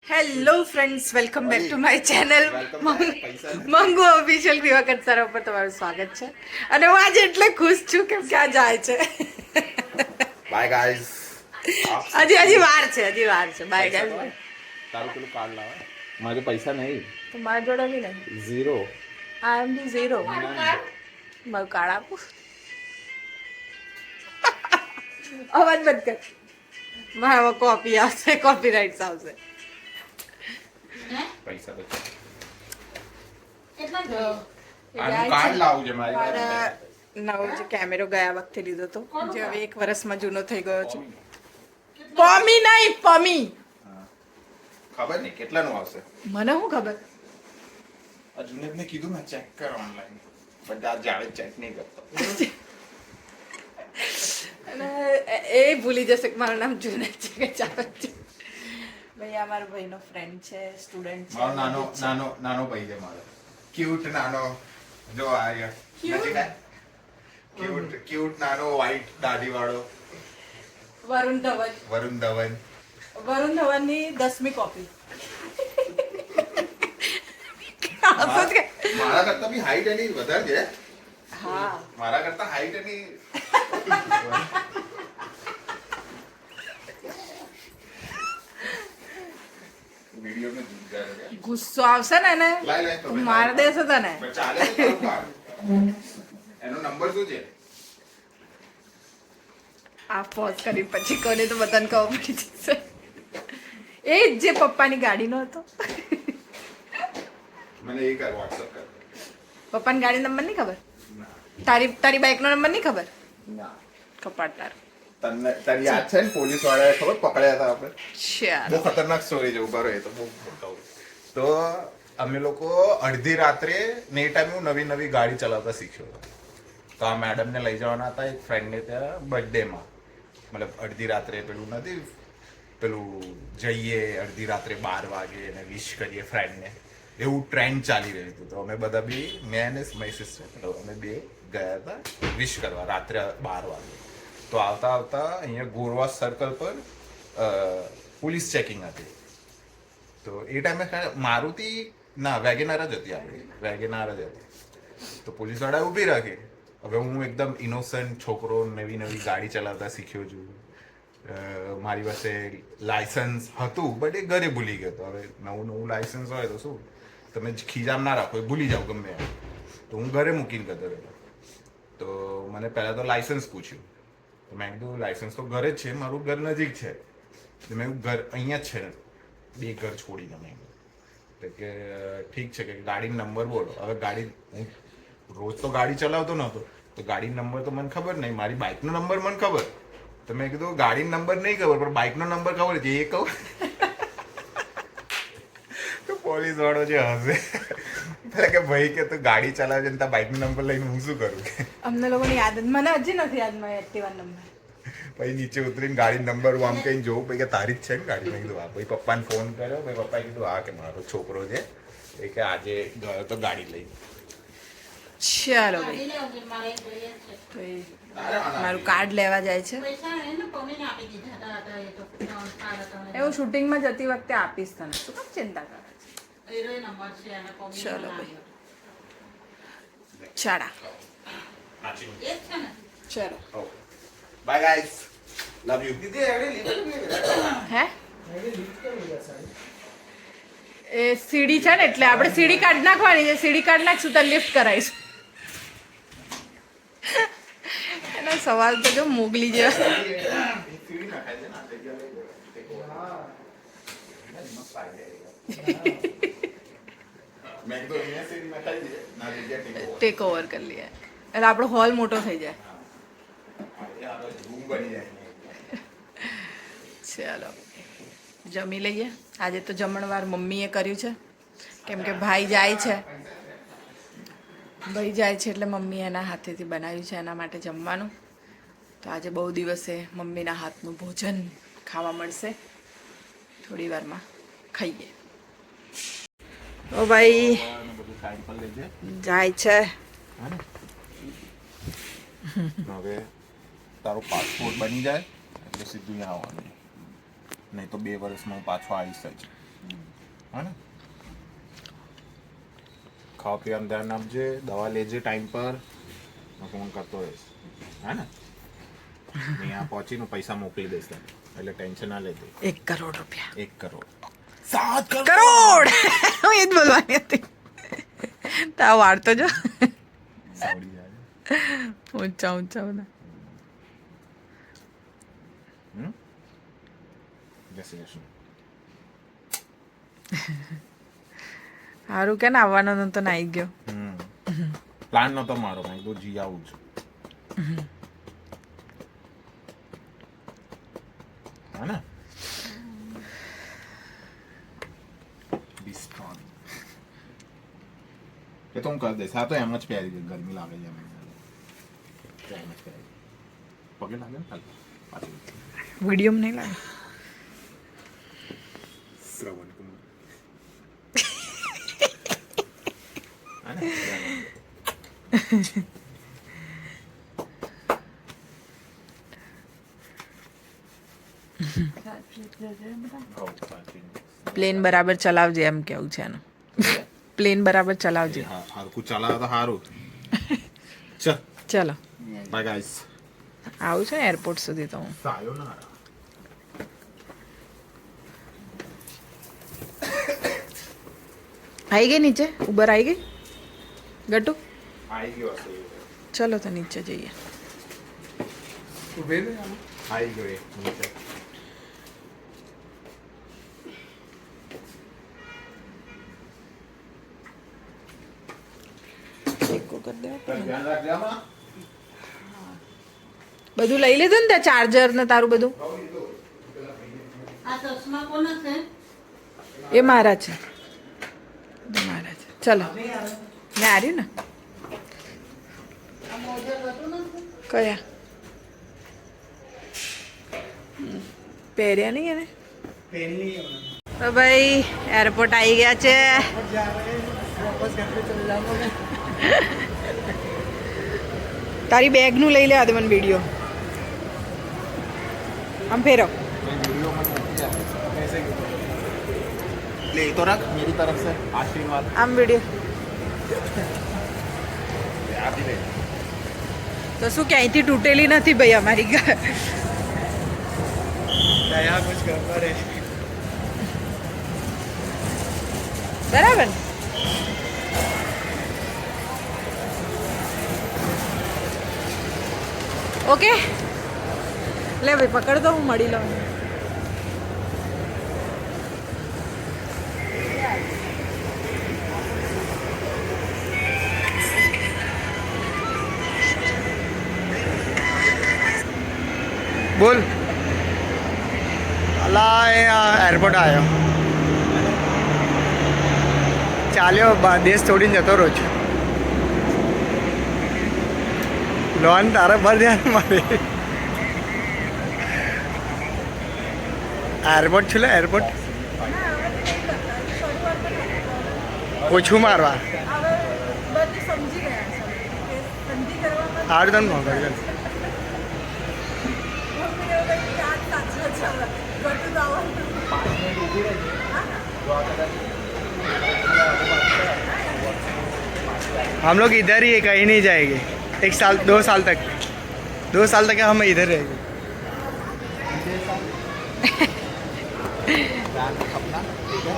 Hello friends, welcome back to my channel Mangu official Diwakar sir ઉપર તમારું સ્વાગત છે. અને હું આજે એટલે ખુશ છું કેમ કે આ જાય છે. Bye guys. હજી વાર છે બાય ગાઈસ. તારું પેલું કાર્ડ લાવે. મારે પૈસા નહીં. તો મારા જોડે બી નહીં. Zero. I M the zero. મારું કાર્ડ આપું. અવાજ બંધ કર. મારા કોપી આવશે, કોપીરાઇટ્સ આવશે. પૈસા તો છે. તો આનું કાર્ડ લાવવું છે મારી પાસે. મારા નવો જે કેમેરો ગયા વખતે લીધો હતો, જે હવે 1 વર્ષમાં જૂનો થઈ ગયો છે. પમી નહીં, પમી. ખબર નહીં કેટલાનું આવશે. મને શું ખબર. આ જુનેદને કીધું મેં ચેક કર ઓનલાઈન, બટ આ જાવે ચેક નહીં કરતો. અને એ ભૂલી જશે કે મારું નામ જુનેદ છે કે ચાવત છે. ભાઈ આ મારા ભાઈનો ફ્રેન્ડ છે, સ્ટુડન્ટ છે. મારો નાનો ભાઈ છે મારો. ક્યુટ નાનો. જો આ ક્યુટ નાનો વ્હાઈટ દાઢી વાળો વરુણ ધવન. વરુણ ધવન. વરુણ ધવનની 10મી કોપી. મારા કરતા બી હાઈટ એની વધારે છે. હા, મારા કરતા હાઈટ એની વિડિયો મે જોઈ ગુસ્સો આવશે ને એને તો માર દેશે તને. ચાલે છે તારું કાર્ડ. એનો નંબર શું છે? આ પોઝ કરી પછી કોને તો બધાને ખબર પડી જશે. એ જ જે પપ્પાની ગાડીનો હતો. મને એ કર, WhatsApp કર. પપ્પાની ગાડી નંબર નહીં ખબર? ના તારી બાઇકનો નંબર નહીં ખબર? ના. કપાટ તાર. તને યાદ છે ને પોલીસ વાળાએ ખબર પકડ્યા હતા આપણે? ચાલ. બહુ ખતરનાક સ્ટોરી છે. ઉભા રહો, એ તો બહુ બતાવું. તો અમે લોકો અડધી રાત્રે ને એ ટાઈમે હું નવી ગાડી ચલાવતા શીખ્યો હતો. તો આ મેડમને લઈ જવાના હતા એક ફ્રેન્ડને ત્યાં બર્થડેમાં. મતલબ અડધી રાત્રે પેલું જઈએ અડધી રાત્રે 12 વાગે અને વિશ કરીએ ફ્રેન્ડને. એવું ટ્રેન્ડ ચાલી રહ્યું હતું. તો અમે બધા બી, મેં અને મારી સિસ્ટર, અમે બે ગયા હતા વિશ કરવા રાત્રે 12 વાગે. તો આવતા અહીંયા ગોરવા સર્કલ પર પોલીસ ચેકિંગ હતી. તો એ ટાઈમે મારુતિ ના વેગેનાર જ હતી, આપણી વેગેનાર જ હતી. તો પોલીસ વાળાએ ઊભી રાખી. હવે હું એકદમ ઇનોસન્ટ છોકરો, નવી ગાડી ચલાવતા શીખ્યો છું. મારી પાસે લાયસન્સ હતું બટ એ ઘરે ભૂલી ગયો હતો. હવે નવું લાયસન્સ હોય તો શું, તમે ખીજામ ના રાખો, એ ભૂલી જાઓ ગમે એમ. તો હું ઘરે મૂકીને જતો રહ્યો. તો મને પહેલાં તો લાયસન્સ પૂછ્યું. તો મેં કીધું લાયસન્સ તો ઘરે જ છે, મારું ઘર નજીક છે. તો મેં ઘર અહીંયા જ છે, 2 ઘર છોડીને. મેં તો કે ઠીક છે, કે ગાડીનો નંબર બોલો. હવે હું રોજ તો ગાડી ચલાવતો નહોતો, તો ગાડીનો નંબર તો મને ખબર નહીં. મારી બાઇકનો નંબર મને ખબર. તો મેં કીધું ગાડીનો નંબર નહીં ખબર પણ બાઇકનો નંબર ખબર છે, એ કહું. તો પોલીસ વાળો જે હશે કે ભાઈ કે તું ગાડી ચલાવે છે, તારા બાઇકનો નંબર લઈને હું શું કરું? અમને લોકોની યાદ મને હજી નથી યાદ મારી એક્ટિવા નંબર. પછી નીચે ઉતરીને ગાડી નંબર હું આમ કઈ જોઉં, પછી કે તારી જ છે ને ગાડી? મેં કીધું હા. પછી પપ્પાને ફોન કર્યો. પછી પપ્પાએ કીધું હા, કે મારો છોકરો છે, એ કે આજે ગયો તો ગાડી લઈ. ચાલો ભાઈ, મારું કાર્ડ લેવા જાય છે. એવું શૂટિંગમાં જતી વખતે આપીશ તને, શું કામ ચિંતા કરે છે? ચલો ભાઈ, ચાડા. ચલો બાય ગાઈસ, લવ યુ. હે એ સીડી છે ને, એટલે આપણે સીડી કાઢ નાખવાની છે. સીડી કાઢ નાખશું તો લિફ્ટ કરાવીશું. એનો સવાલ તો જો મોગલી જેવા. ટેક ઓવર કરી લઈએ એટલે આપણો હોલ મોટો થઈ જાય. ચાલો જમી લઈએ. આજે તો જમણવાર મમ્મીએ કર્યું છે, કેમ કે ભાઈ જાય છે એટલે મમ્મી એના હાથેથી બનાવ્યું છે એના માટે જમવાનું. તો આજે બહુ દિવસે મમ્મીના હાથનું ભોજન ખાવા મળશે. થોડી વારમાં ખાઈએ. ઓ ભાઈ જાય છે. હવે તારો પાસપોર્ટ બની જાય એટલે સીધું અહીંયા આવવાનું. નહીં તો 2 વર્ષમાં હું પાછો આવીશ જ. હા ને ખાવા પીવાનું ધ્યાન આપજે, દવા લેજે ટાઈમ પર, ફોન કરતો રહીશ. હા ને અહીંયા પહોંચીને પૈસા મોકલી દઈશ તને, એટલે ટેન્શન ના લેતી. 1 કરોડ રૂપિયા. 1 કરોડ 7 કરોડ હું એ જ બોલવાની હતી. તાવ વાળતો જો સાવડી જાય. ઊંચા ઊંચા બધા. જય શ્રી કૃષ્ણ. સારું કે ને આવવાનો નતો ને આવી ગયો. પ્લાન નતો મારો, મેં કીધું જી આવું છું. હા ને ડિસ્કાઉન્ટ એ તો હું કરી દઈશ. હા તો એમ જ પહેરી દે, ગરમી લાગે છે એમ જ પહેરી. પગે લાગે ને ખાલી પાછું વિડીયો નહીં લાગે. શ્રવણ કુમાર. પ્લેન બરાબર ચલાવજે એમ કેવું છે એનું. પ્લેન બરાબર ચલાવજે. હારું ચલાવે તો સારું. ચલ ચલો બાય ગાઈસ. આવું છે ને એરપોર્ટ સુધી તો હું. સાયોનારા. આવી ગઈ નીચે? ઉબર આવી ગઈ ગટુ? આવી ગયો હશે. ચલો તો નીચે જઈએ. આવી ગયો એ નીચે. ધ્યાન રાખજે આમાં. બધું લઈ લીધું ને ત્યાં ચાર્જર ને તારું બધું? આ ચશ્મા કોના છે? એ મારા છે. મારા છે. ચલો મેં આવ્યું ને. આ મોજા હતું નથી? કયા પહેર્યા નહીં એને? તો ભાઈ એરપોર્ટ આવી ગયા છે. તારી બેગ નું લઈ લે આદે મને વિડીયો. આમ ફેરો. ले तो रख मेरी तरफ से आशीर्वाद. આમ વિડીયો. આપી દે. તો શું ક્યાંયથી તૂટેલી નથી ભાઈ અમારી ઘર. દયા કુછ કરતા રહે. બરાબર. ઓકે લે ભાઈ પકડ દો, હું મળી લઉં. બોલ. અલા એ એરપોર્ટ આવ્યો, ચાલ્યો દેશ છોડીને જતો રોજ. લોન તારે ભર દે મારે. એરપોર્ટ છે એરપોર્ટ ઓછું મારવા સારું તને મોકલ. हम लोग इधर ही है, कहीं नहीं जाएंगे. 1 साल 2 साल तक हम इधर रहेंगे. अपना ठीक है,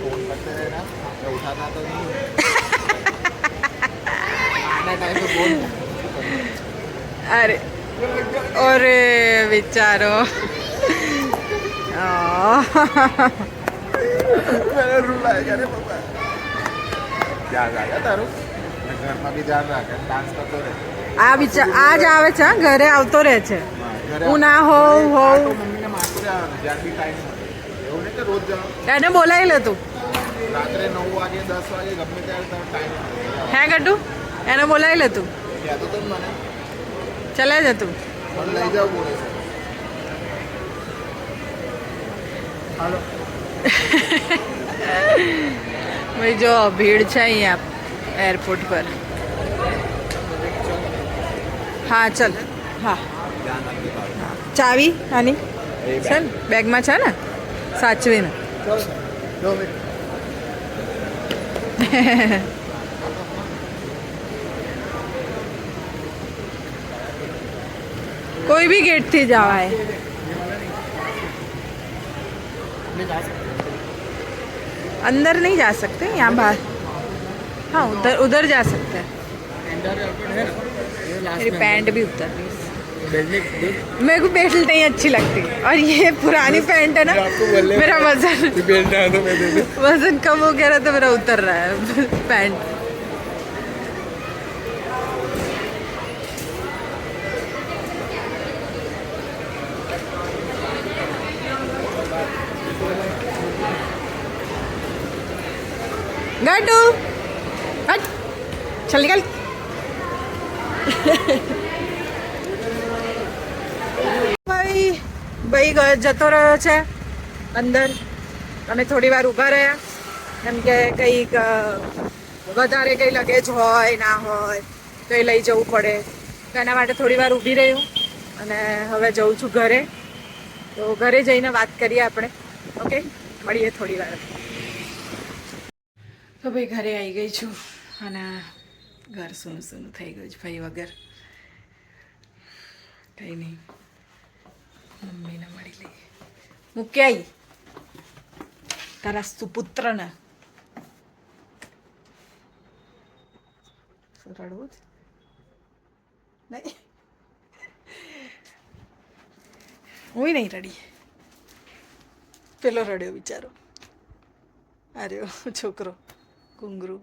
फोन करते रहना, मैं उठाता तो नहीं. आने टाइम पे बोल. અરે અરે વિચારો. मैंने रुलाया रे पापा. ध्यान राखा तारू. घर में भी ध्यान राखा. डांस करते रहे. આ વિચાર આજ આવે છે હા, ઘરે આવતો રહે છે. હું ના હોઉં મમ્મીને મારતો રહેવાનો જ્યાં બી ટાઈમ મળે. એવું નહીં કે રોજ જાઓ. એને બોલાવી લે તું. રાત્રે 9 વાગે 10 વાગે ગમે ત્યારે તારો ટાઈમ હે ગટુ એને બોલાવી લે તું. કહેતો તો મને ચલે જ તું. મને લઈ જાવ બોલે છે. હાલો. ભાઈ જો ભીડ છે અહીંયા એરપોર્ટ પર. હા ચલ. હા ધ્યાન રાખજો તારું. ચાવી આની છે ને બેગમાં છે ને, સાચવીને. 2 मिनट કોઈ બી ગેટ થી જવાય. अंदर नहीं जा सकते, यहाँ बाहर. हाँ उधर उधर जा सकते हैं. मेरी पैंट भी उतर रही है. मेरे को बेल्ट नहीं अच्छी लगती और ये पुरानी पैंट है ना, मेरा वजन कम हो गया तो मेरा उतर रहा है पैंट. गट्टू हट, चल निकल. ભાઈ જતો રહ્યો છે અંદર. અમે થોડી વાર ઊભા રહ્યા એમ કે કંઈક વધારે કંઈ લગેજ હોય ના હોય તો એ લઈ જવું પડે, તો એના માટે થોડી વાર ઊભી રહ્યું અને હવે જઉં છું ઘરે. તો ઘરે જઈને વાત કરીએ આપણે. ઓકે, મળીએ થોડી વાર. તો ભાઈ ઘરે આવી ગઈ છું અને ઘર સૂનું સૂનું થઈ ગયું છે ભાઈ વગર. કંઈ નહીં, મમ્મીને મળી લઈએ. મૂકી આવી તારા સુપુત્રને. રડવું જ નહીં, હું નહીં રડી. પેલો રડ્યો બિચારો. અરે છોકરો ઘુંઘરું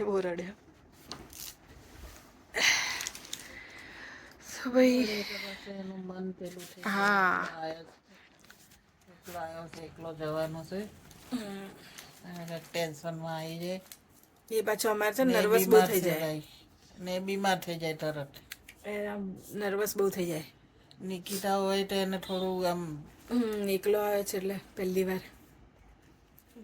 એવો રડ્યો. ભાઈ એનું મન પેલું છે. હા એકલો જવાનો છે, ટેન્શનમાં આવી જાય એ પાછો અમારે છે નર્વસ બહુ થઈ જાય ને બીમાર થઈ જાય તરત. નર્વસ બહુ થઈ જાય. નિકિતા હોય તો એને થોડું આમ એકલો આવે છે એટલે પહેલી વાર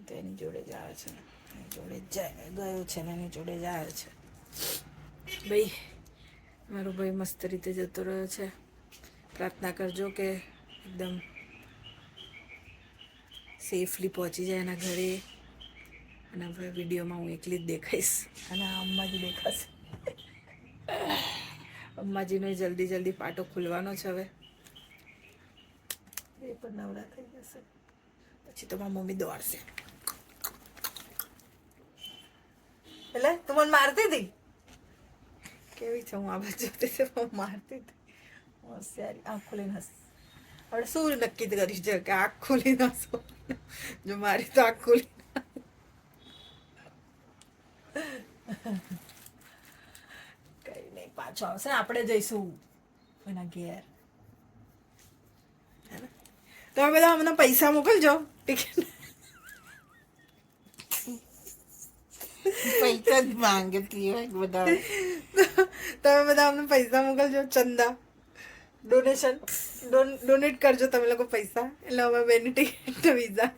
તો એની જોડે જ આવે છે, એની જોડે જ જાય ગયો છે ને એની જોડે જ આવે છે. ભાઈ મારો ભાઈ મસ્ત રીતે જતો રહ્યો છે. પ્રાર્થના કરજો કે એકદમ સેફલી પહોંચી જાય એના ઘરે. અને હવે વિડીયોમાં હું એકલી જ દેખાઈશ અને અમ્માજી દેખાશે. અમ્માજીનો જલ્દી જલ્દી પાટો ખુલવાનો છે હવે. એ પણ નવરા થઈ જશે પછી તો મારી મમ્મી દોડશે. એટલે તું મને મારતી હતી કેવી છે? હું આ બાજુ જોતી હતી પણ મારતી હતી. હોશિયારી. આંખ ખોલીને હસ. હવે શું નક્કી કર્યું છે કે આંખ ખોલીને હસો? જો મારી તો આંખ ખોલી કઈ નહીં, પાછો આવશે. આપણે જઈશું એના ઘેર. તમે બધા અમને પૈસા મોકલજો ટિકિટ. પૈસા જ માંગતી હોય બધા. તમે બધા અમને પૈસા મોકલજો, ચંદા ડોનેશન ડોનેટ કરજો તમે લોકો પૈસા, એટલે અમે બેની ticket visa.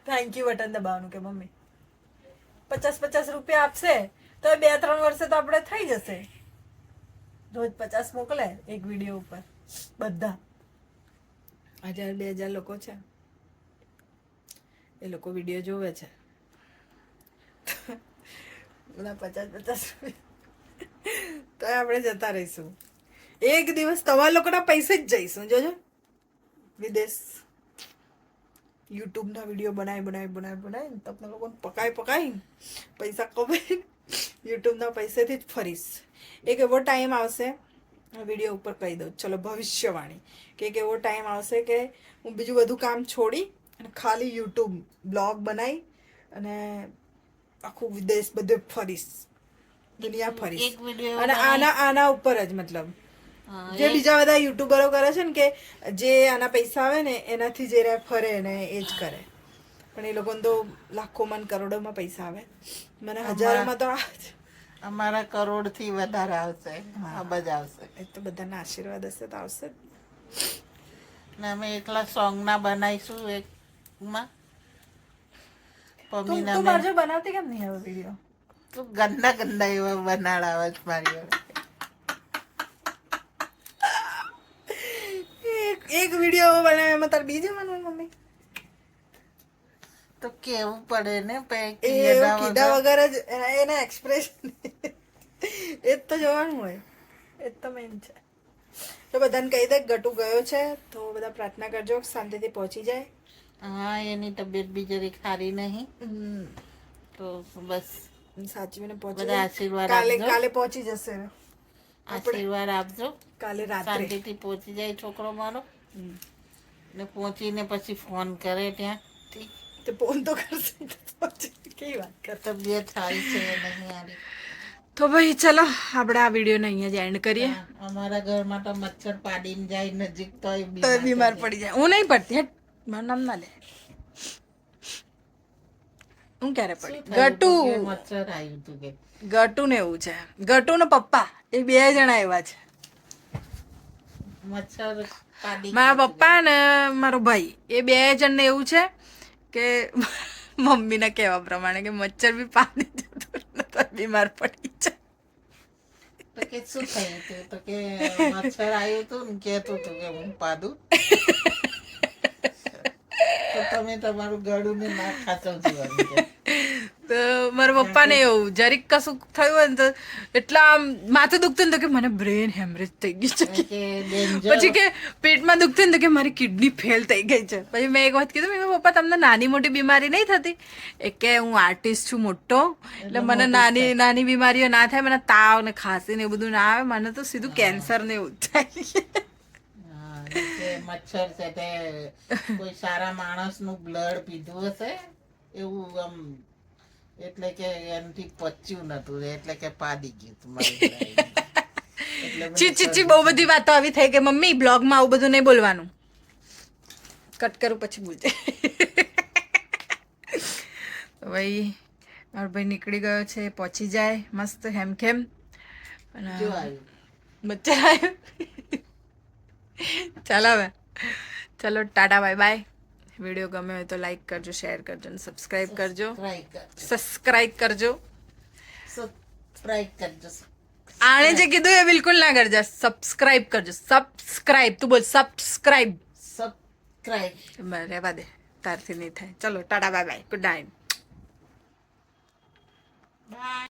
Thank you button દબાવવાનું કે મમ્મી 50 રૂપિયા આપશે તો 2-3 વર્ષે તો આપણે થઈ જશે. રોજ 50 મોકલે એક વિડીયો ઉપર. બધા 1000-2000 લોકો છે, એ લોકો વિડીયો જોવે છે. બધા 50 રૂપિયા તો આપણે જતા રહીશું. એક દિવસ તમારા લોકોના પૈસે જ જઈશું. જોજો વિદેશ યુટ્યુબના વિડીયો બનાવી તમને લોકોને પકાઈ પૈસા કમાઈ યુટ્યુબના પૈસેથી જ ફરીશ. એક એવો ટાઈમ આવશે, વિડીયો ઉપર કહી દઉં, ચલો ભવિષ્યવાણી, કે એક એવો ટાઈમ આવશે કે હું બીજું બધું કામ છોડી અને ખાલી યુટ્યુબ બ્લોગ બનાવી અને આખું વિદેશ બધે ફરીશ, દુનિયા ફરીશ. અને આના ઉપર જ મતલબ જે બીજા બધા યુટ્યુબરો કરે છે ને કે જે આના પૈસા આવે ને એનાથી જે ફરે ને એ જ કરે, પણ એ લોકોને તો લાખોમાં કરોડોમાં પૈસા આવે. મને હજારોમાં તો અમારા કરોડથી વધારે આવશે, અબજ આવશે. એ તો બધાના આશીર્વાદ હશે તો આવશે જ. ને અમે એકલા સોંગના બનાવીશું એકમાં. તું મારજો બનાવતી કેમ નહીં હવે વિડીયો? તું ગંદા એવા બનાડાવે છે મારી એક વિડીયો બનાવે એમાં તારે બીજે માનવું મમ્મી તો કેવું પડે ને એ એવું કીધા વગર જ એના એક્સપ્રેશન એ જ તો જોવાનું હોય એ જ તો મેન છે તો બધાને કહી દે ગટુ ગયો છે તો બધા પ્રાર્થના કરજો શાંતિથી પહોંચી જાય હા એની તબિયત બી જરી સારી નહીં તો બસ સાચવીને પહોંચી બધા જાય. આશીર્વાદ કાલે આપજો. કાલે પહોંચી જશે આશીર્વાદ આપજો કાલે રાત્રે શાંતિથી પહોંચી જાય છોકરો મારો ને પહોંચીને પછી ફોન કરે ત્યાંથી તો ફોન તો કરશે તો પહોંચી કેવી વાત કર તબિયત સારી છે નહીં સારી તો ભાઈ ચલો આપણે આ વિડીયોને અહીંયા જ એન્ડ કરીએ અમારા ઘરમાં તો મચ્છર પાડીને જાય નજીક તો તો બીમાર પડી જાય હું નહીં પડતી હેટ મારું નામ ના લે હું ક્યારે પડી ગટુ મચ્છર આવ્યું હતું કે ગટુ ને એવું છે ગટુ ને પપ્પા એ બે જણા એવા છે મચ્છર પાડી મારા પપ્પા ને મારો ભાઈ એ બે જણને એવું છે કે મમ્મીના કહેવા પ્રમાણે કે મચ્છર બી પાણી જતું તો બીમાર પડી જાય તો કે શું થયું હતું તો કે મચ્છર આવ્યું હતું ને કહેતું હતું કે હું પાડું તો તમે તમારું ગળું ને ના ખાચવજો તો મારા પપ્પાને એવું જરીક કશું થયું હોય ને તો એટલા આમ માથું દુખતું ને તો કે મને બ્રેન હેમરેજ થઈ ગયું છે કે ડેન્જર પછી કે પેટમાં દુખતું ને તો કે મારી કિડની ફેલ થઈ ગઈ છે પછી મેં એક વાત કીધું મેં પપ્પા તમને નાની મોટી બીમારી નહીં થતી એ કે હું આર્ટિસ્ટ છું મોટો એટલે મને નાની નાની બીમારીઓ ના થાય મને તાવ ને ખાંસી ને એવું બધું ના આવે મને તો સીધું કેન્સર ને એવું જ થાય હા, કે મચ્છર છે તે કોઈ સારા માણસનું બ્લડ પીધું હશે એવું આમ એટલે કે એનાથી પચ્યું નતું એટલે કે પાડી ગયું તમારું એટલે ચી ચી ચી બહુ બધી વાતો આવી થઈ કે મમ્મી બ્લોગમાં આવું બધું નહીં બોલવાનું કટ કરું પછી બોલજે તો ભાઈ મારો ભાઈ નીકળી ગયો છે પહોંચી જાય મસ્ત હેમખેમ અને જો આવ્યું મચ્છર આવ્યો ચાલો હવે ચલો ટાટા બાય બાય વિડીયો ગમે હોય તો લાઈક કરજો શેર કરજો અને સબસ્ક્રાઈબ કરજો સબસ્ક્રાઈબ કરજો સબસ્ક્રાઇબ કરજો આણે જે કીધું એ બિલકુલ ના કરજો સબસ્ક્રાઈબ કરજો સબસ્ક્રાઈબ તું બોલ સબસ્ક્રાઈબ સબસ્ક્રાઇબ રહેવા દે તારથી નહીં થાય ચલો Tata bye bye good night bye